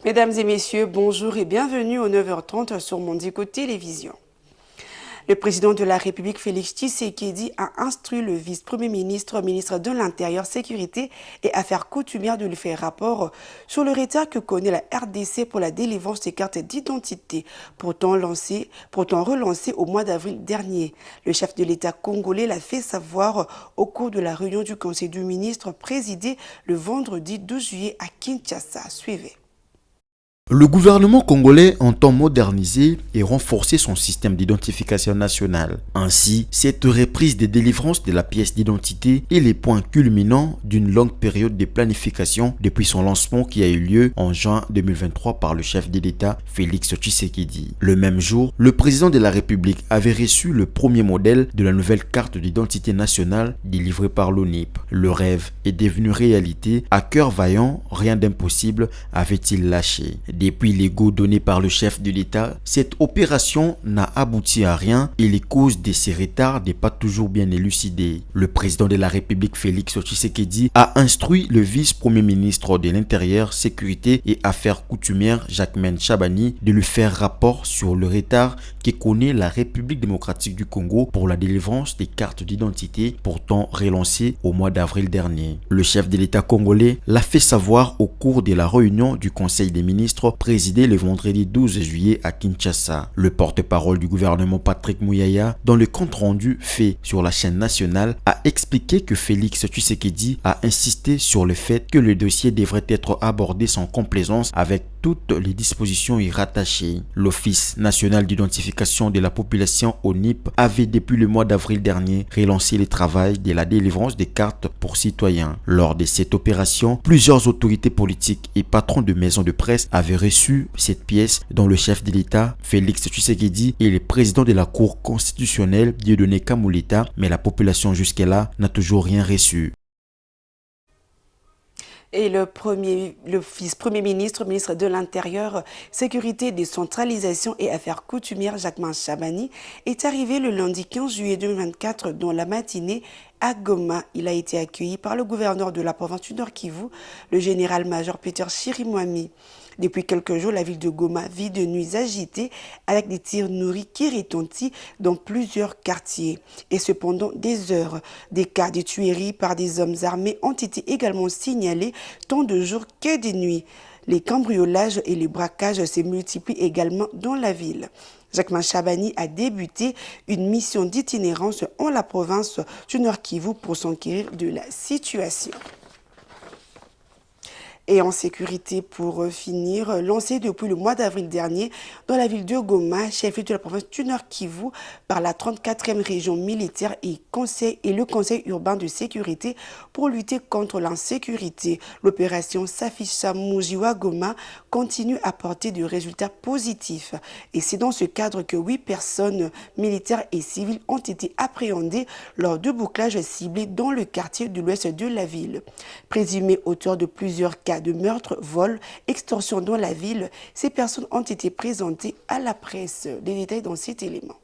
Mesdames et messieurs, bonjour et bienvenue aux 9h30 sur Mondico Télévision. Le président de la République, Félix Tshisekedi, a instruit le vice-premier ministre, ministre de l'Intérieur, Sécurité et Affaires coutumières de lui faire rapport sur le retard que connaît la RDC pour la délivrance des cartes d'identité, pourtant relancée au mois d'avril dernier. Le chef de l'État congolais l'a fait savoir au cours de la réunion du Conseil des ministres présidée le vendredi 12 juillet à Kinshasa. Suivez. Le gouvernement congolais entend moderniser et renforcer son système d'identification nationale. Ainsi, cette reprise des délivrances de la pièce d'identité est les points culminants d'une longue période de planification depuis son lancement qui a eu lieu en juin 2023 par le chef de l'État Félix Tshisekedi. Le même jour, le président de la République avait reçu le premier modèle de la nouvelle carte d'identité nationale délivrée par l'ONIP. Le rêve est devenu réalité. À cœur vaillant, rien d'impossible avait-il lâché. Depuis les go donnés par le chef de l'État, cette opération n'a abouti à rien et les causes de ces retards n'est pas toujours bien élucidées. Le président de la République Félix Tshisekedi a instruit le vice-premier ministre de l'Intérieur, Sécurité et Affaires coutumières Jacquemain Chabani de lui faire rapport sur le retard que connaît la République démocratique du Congo pour la délivrance des cartes d'identité pourtant relancées au mois d'avril dernier. Le chef de l'État congolais l'a fait savoir au cours de la réunion du Conseil des ministres présidé le vendredi 12 juillet à Kinshasa. Le porte-parole du gouvernement Patrick Muyaya, dans le compte-rendu fait sur la chaîne nationale, a expliqué que Félix Tshisekedi a insisté sur le fait que le dossier devrait être abordé sans complaisance avec toutes les dispositions y rattachées. L'Office national d'identification de la population ONIP avait depuis le mois d'avril dernier relancé le travail de la délivrance des cartes pour citoyens. Lors de cette opération, plusieurs autorités politiques et patrons de maisons de presse avaient reçu cette pièce dont le chef de l'État, Félix Tshisekedi, est le président de la Cour constitutionnelle, Dieudonné Kamuleta, mais la population jusque-là n'a toujours rien reçu. Et le vice-premier ministre, ministre de l'Intérieur, Sécurité, Décentralisation et Affaires coutumières, Jacquemain Chabani, est arrivé le lundi 15 juillet 2024 dans la matinée à Goma. Il a été accueilli par le gouverneur de la province du Nord-Kivu, le général-major Peter Chirimwami. Depuis quelques jours, la ville de Goma vit de nuits agitées avec des tirs nourris qui retentissent dans plusieurs quartiers. Et cependant, des heures, des cas de tueries par des hommes armés ont été également signalés tant de jours que de nuits. Les cambriolages et les braquages se multiplient également dans la ville. Jacquemain Chabani a débuté une mission d'itinérance en la province du Nord-Kivu pour s'enquérir de la situation. Et en sécurité, pour finir, lancé depuis le mois d'avril dernier dans la ville de Goma, chef-lieu de la province du Nord-Kivu, par la 34e région militaire et le Conseil urbain de sécurité pour lutter contre l'insécurité. L'opération Safisha Mujiwa Goma continue à porter des résultats positifs. Et c'est dans ce cadre que 8 personnes militaires et civiles ont été appréhendées lors de bouclages ciblés dans le quartier de l'ouest de la ville. Présumés auteurs de plusieurs cas de meurtre, vol, extorsion dans la ville, ces personnes ont été présentées à la presse. Des détails dans cet élément.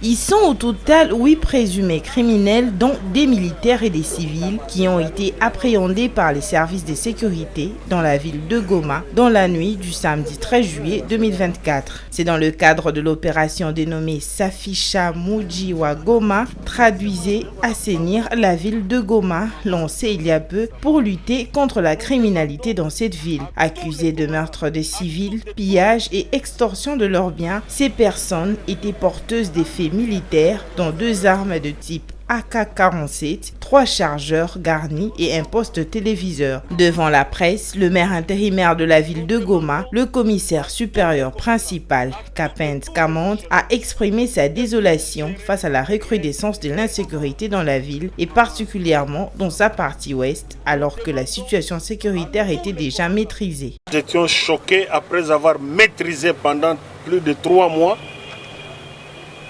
Ils sont au total 8 présumés criminels, dont des militaires et des civils, qui ont été appréhendés par les services de sécurité dans la ville de Goma dans la nuit du samedi 13 juillet 2024. C'est dans le cadre de l'opération dénommée Safisha Mujiwa Goma, traduisez assainir la ville de Goma, lancée il y a peu pour lutter contre la criminalité dans cette ville. Accusées de meurtre de civils, pillage et extorsion de leurs biens, ces personnes étaient porteuses d'effets militaires, dont 2 armes de type AK-47, 3 chargeurs garnis et un poste téléviseur. Devant la presse, le maire intérimaire de la ville de Goma, le commissaire supérieur principal, Kapent Kamont, a exprimé sa désolation face à la recrudescence de l'insécurité dans la ville et particulièrement dans sa partie ouest, alors que la situation sécuritaire était déjà maîtrisée. Nous étions choqués après avoir maîtrisé pendant plus de 3 mois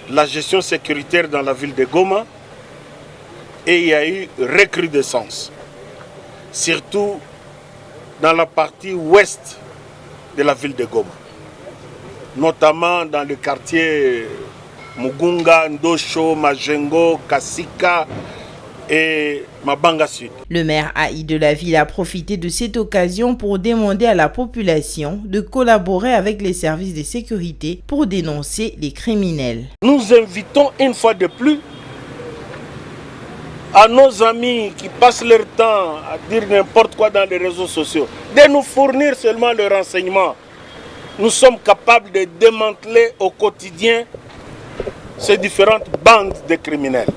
la gestion sécuritaire dans la ville de Goma et il y a eu recrudescence, surtout dans la partie ouest de la ville de Goma, notamment dans le quartier Mugunga, Ndosho, Majengo, Kasika, et Mabanga Sud. Le maire AI de la ville a profité de cette occasion pour demander à la population de collaborer avec les services de sécurité pour dénoncer les criminels. Nous invitons une fois de plus à nos amis qui passent leur temps à dire n'importe quoi dans les réseaux sociaux de nous fournir seulement le renseignement. Nous sommes capables de démanteler au quotidien ces différentes bandes de criminels.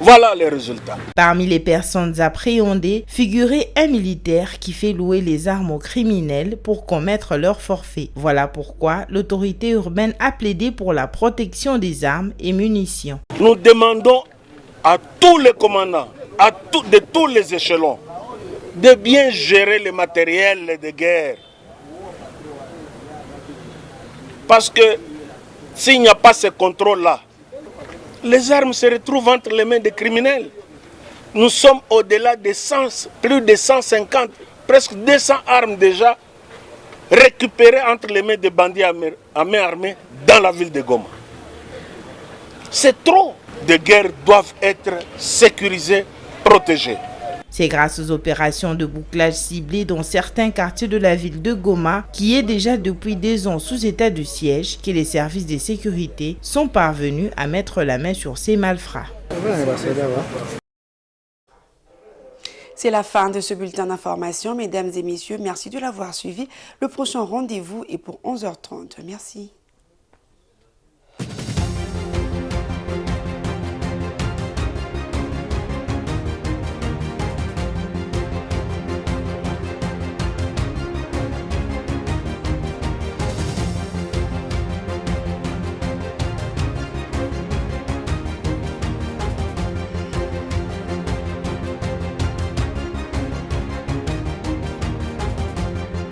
Voilà les résultats. Parmi les personnes appréhendées figurait un militaire qui fait louer les armes aux criminels pour commettre leur forfait. Voilà pourquoi l'autorité urbaine a plaidé pour la protection des armes et munitions. Nous demandons à tous les commandants, de tous les échelons, de bien gérer le matériel de guerre. Parce que s'il n'y a pas ce contrôle-là, les armes se retrouvent entre les mains des criminels. Nous sommes au-delà de 100, plus de 150, presque 200 armes déjà récupérées entre les mains des bandits à main armée dans la ville de Goma. C'est trop. De guerre doivent être sécurisées, protégées. C'est grâce aux opérations de bouclage ciblées dans certains quartiers de la ville de Goma, qui est déjà depuis 2 ans sous état de siège, que les services de sécurité sont parvenus à mettre la main sur ces malfrats. C'est la fin de ce bulletin d'information. Mesdames et messieurs, merci de l'avoir suivi. Le prochain rendez-vous est pour 11h30. Merci.